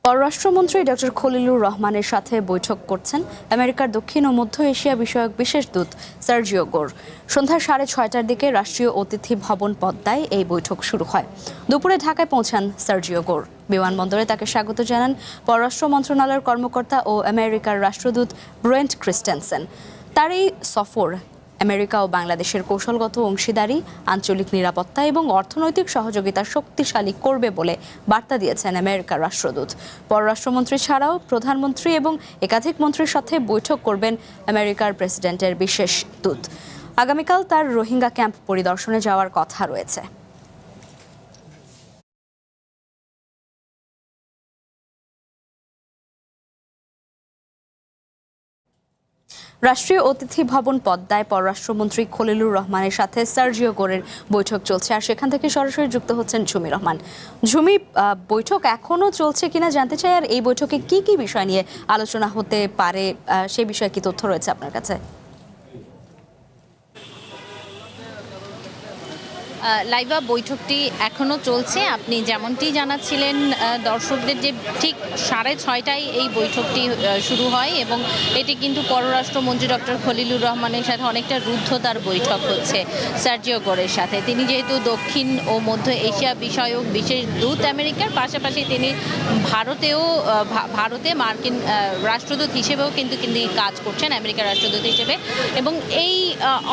পররাষ্ট্রমন্ত্রী ডক্টর খলিলুর রহমানের সাথে বৈঠক করছেন আমেরিকার দক্ষিণ ও মধ্য এশিয়া বিষয়ক বিশেষ দূত সার্জিও গোর। সন্ধ্যা 6:30টার দিকে রাষ্ট্রীয় অতিথি ভবন পদ্মায় এই বৈঠক শুরু হয়। দুপুরে ঢাকায় পৌঁছান সার্জিও গোর। বিমানবন্দরে তাকে স্বাগত জানান পররাষ্ট্র মন্ত্রণালয়ের কর্মকর্তা ও আমেরিকার রাষ্ট্রদূত ব্রেন্ট ক্রিস্টেনসেন। তার এই সফর আমেরিকা ও বাংলাদেশের কৌশলগত অংশীদারি, আঞ্চলিক নিরাপত্তা এবং অর্থনৈতিক সহযোগিতা শক্তিশালী করবে বলে বার্তা দিয়েছেন আমেরিকার রাষ্ট্রদূত। পররাষ্ট্রমন্ত্রী ছাড়াও প্রধানমন্ত্রী এবং একাধিক মন্ত্রীর সাথে বৈঠক করবেন আমেরিকার প্রেসিডেন্টের বিশেষ দূত। আগামীকাল তার রোহিঙ্গা ক্যাম্প পরিদর্শনে যাওয়ার কথা রয়েছে। রাষ্ট্রীয় অতিথি ভবন পদ্মায় পররাষ্ট্রমন্ত্রী খলিলুর রহমানের সাথে সার্জিও গোরের বৈঠক চলছে, আর সেখান থেকে সরাসরি যুক্ত হচ্ছেন ঝুমি রহমান। ঝুমি, বৈঠক এখনো চলছে কিনা জানতে চাই, আর এই বৈঠকে কি কি বিষয় নিয়ে আলোচনা হতে পারে সে বিষয়ে কি তথ্য রয়েছে আপনার কাছে? লাইভা, বৈঠকটি এখনও চলছে। আপনি যেমনটি জানাচ্ছিলেন দর্শকদের, যে ঠিক 6:30টায় এই বৈঠকটি শুরু হয় এবং এটি কিন্তু পররাষ্ট্রমন্ত্রী ডক্টর খলিলুর রহমানের সাথে অনেকটা রুদ্ধতার বৈঠক হচ্ছে সার্জিও গোরের সাথে। তিনি যেহেতু দক্ষিণ ও মধ্য এশিয়া বিষয়ক বিশেষ দূত আমেরিকার, পাশাপাশি তিনি ভারতে মার্কিন রাষ্ট্রদূত হিসেবেও কিন্তু কাজ করছেন, আমেরিকার রাষ্ট্রদূত হিসেবে। এবং এই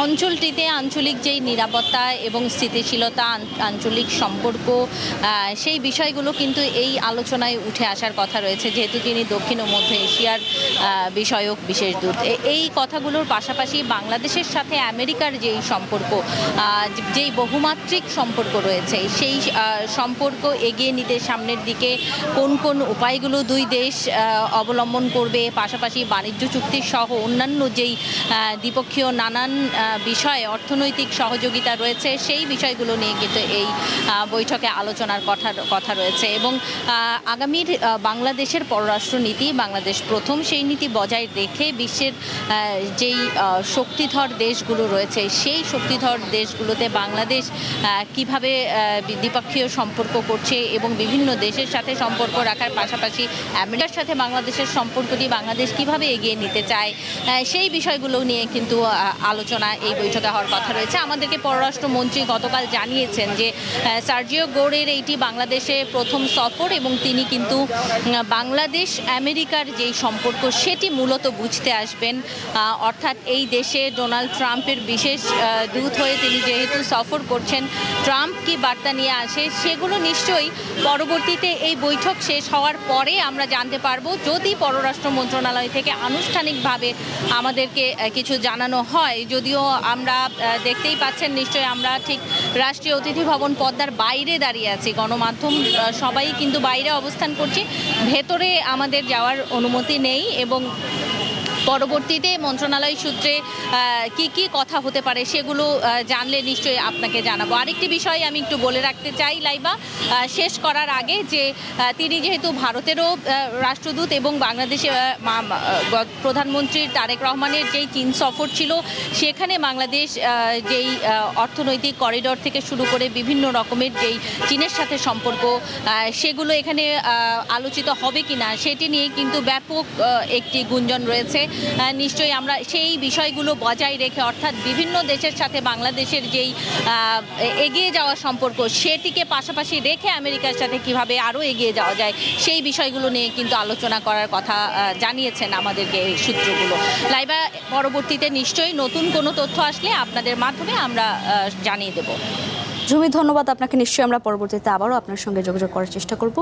অঞ্চলটিতে আঞ্চলিক যেই নিরাপত্তা এবং স্থিতিশীলতা, আঞ্চলিক সম্পর্ক, সেই বিষয়গুলো কিন্তু এই আলোচনায় উঠে আসার কথা রয়েছে, যেহেতু তিনি দক্ষিণ ও মধ্য এশিয়ার বিষয়ক বিশেষ দূত। এই কথাগুলোর পাশাপাশি বাংলাদেশের সাথে আমেরিকার যেই সম্পর্ক, যেই বহুমাত্রিক সম্পর্ক রয়েছে, সেই সম্পর্ক এগিয়ে নিতে সামনের দিকে কোন কোন উপায়গুলো দুই দেশ অবলম্বন করবে, পাশাপাশি বাণিজ্য চুক্তি সহ অন্যান্য যেই দ্বিপক্ষীয় নানান বিষয়ে অর্থনৈতিক সহযোগিতা রয়েছে, সেই বিষয়গুলো নিয়ে কিন্তু এই বৈঠকে আলোচনার কথা রয়েছে। এবং আগামীর বাংলাদেশের পররাষ্ট্র নীতি, বাংলাদেশ প্রথম, সেই নীতি বজায় রেখে বিশ্বের যেই শক্তিধর দেশগুলো রয়েছে, সেই শক্তিধর দেশগুলোতে বাংলাদেশ কিভাবে দ্বিপক্ষীয় সম্পর্ক করছে এবং বিভিন্ন দেশের সাথে সম্পর্ক রাখার পাশাপাশি আমেরিকার সাথে বাংলাদেশের সম্পর্কটি বাংলাদেশ কিভাবে এগিয়ে নিতে চায়, সেই বিষয়গুলো নিয়ে কিন্তু আলোচনা এই বৈঠকে হওয়ার কথা রয়েছে। আমাদেরকে পররাষ্ট্রমন্ত্রী গতকাল জানিয়েছেন যে সার্জিও গোরের এইটি বাংলাদেশে প্রথম সফর এবং তিনি কিন্তু বাংলাদেশ আমেরিকার যেই সম্পর্ক সেটি মূলত বুঝতে আসবেন। অর্থাৎ এই দেশে ডোনাল্ড ট্রাম্পের বিশেষ দূত হয়ে তিনি যেহেতু সফর করছেন, ট্রাম্প কি বার্তা নিয়ে আসে সেগুলো নিশ্চয়ই পরবর্তীতে এই বৈঠক শেষ হওয়ার পরে আমরা জানতে পারবো। যদি পররাষ্ট্র মন্ত্রণালয় থেকে আনুষ্ঠানিকভাবে আমাদেরকে কিছু জানানো হয়, যদিও আমরা দেখতেই পাচ্ছেন নিশ্চয়ই, আমরা ঠিক রাষ্ট্রীয় অতিথি ভবন পদ্মার বাইরে দাঁড়িয়ে আছি, গণমাধ্যম সবাই কিন্তু বাইরে অবস্থান করছে, ভেতরে আমাদের যাওয়ার অনুমতি নেই। এবং পরবর্তীতে মন্ত্রণালয় সূত্রে কি কি কথা হতে পারে সেগুলো জানলে নিশ্চয়ই আপনাকে জানাবো। আরেকটি বিষয় আমি একটু বলে রাখতে চাই লাইবা, শেষ করার আগে, যে তিনি যেহেতু ভারতেরও রাষ্ট্রদূত এবং বাংলাদেশে প্রধানমন্ত্রী তারেক রহমানের যেই চীন সফর ছিল, সেখানে বাংলাদেশ যেই অর্থনৈতিক করিডর থেকে শুরু করে বিভিন্ন রকমের যেই চীনের সাথে সম্পর্ক, সেগুলো এখানে আলোচিত হবে কিনা সেটি নিয়ে কিন্তু ব্যাপক একটি গুঞ্জন রয়েছে। নিশ্চয়ই আমরা সেই বিষয়গুলো বজায় রেখে, অর্থাৎ বিভিন্ন দেশের সাথে বাংলাদেশের যেই এগিয়ে যাওয়া সম্পর্ক, সেটিকে পাশাপাশি রেখে আমেরিকার সাথে কিভাবে আরও এগিয়ে যাওয়া যায়, সেই বিষয়গুলো নিয়ে কিন্তু আলোচনা করার কথা জানিয়েছেন আমাদেরকে এই সূত্রগুলো। লাইবা, পরবর্তীতে নিশ্চয়ই নতুন কোনো তথ্য আসলে আপনাদের মাধ্যমে আমরা জানিয়ে দেব। ঝুমি, ধন্যবাদ আপনাকে। নিশ্চয়ই আমরা পরবর্তীতে আবারও আপনার সঙ্গে যোগাযোগ করার চেষ্টা করব।